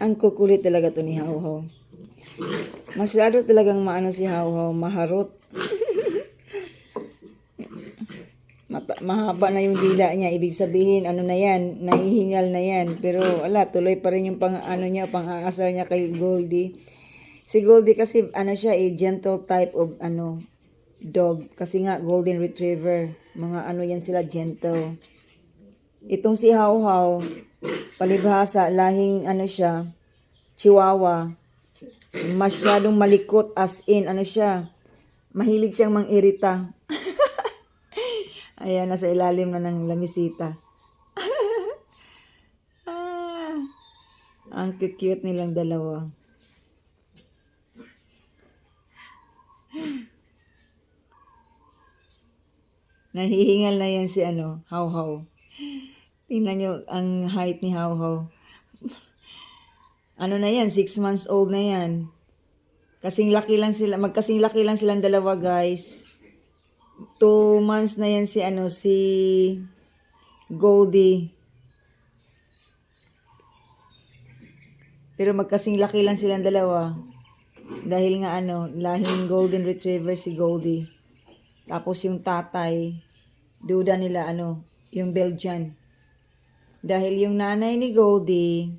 Ang kukulit talaga to ni How How. Masyado talagang maano si How How, maharot. Mahaba na yung dila niya, ibig sabihin ano na yan, nahihingal na yan. Pero wala, tuloy pa rin yung pang-aasar niya kay Goldie. Si Goldie kasi ano siya, gentle type of dog, kasi nga golden retriever. Mga yan sila, gentle. Itong si How How, palibhasa, lahing siya, Chihuahua. Masyadong malikot, as in siya, mahilig siyang mang-irita. Ayan, nasa ilalim na ng lamisita. Ang cute nilang dalawa. Nahihingal na yan si How How. Tingnan nyo ang height ni How How. Na yan, 6 months old na yan. Magkasing laki lang silang dalawa, guys. 2 months na yan si Goldie. Pero magkasing laki lang silang dalawa. Dahil nga lahing golden retriever si Goldie. Tapos yung tatay, duda nila yung Belgian. Dahil yung nanay ni Goldie,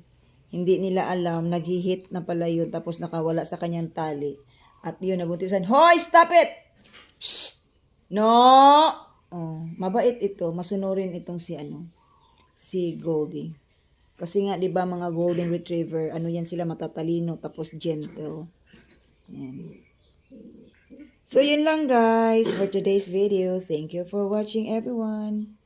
hindi nila alam, naghihit na pala yun, tapos nakawala sa kanyang tali. At yun, nabuntisan, hoy, stop it! Shh! No! Oh, mabait ito, masunurin itong si Goldie. Kasi nga, di ba mga golden retriever, yan sila, matatalino, tapos gentle. Yan. So, yun lang guys for today's video. Thank you for watching everyone.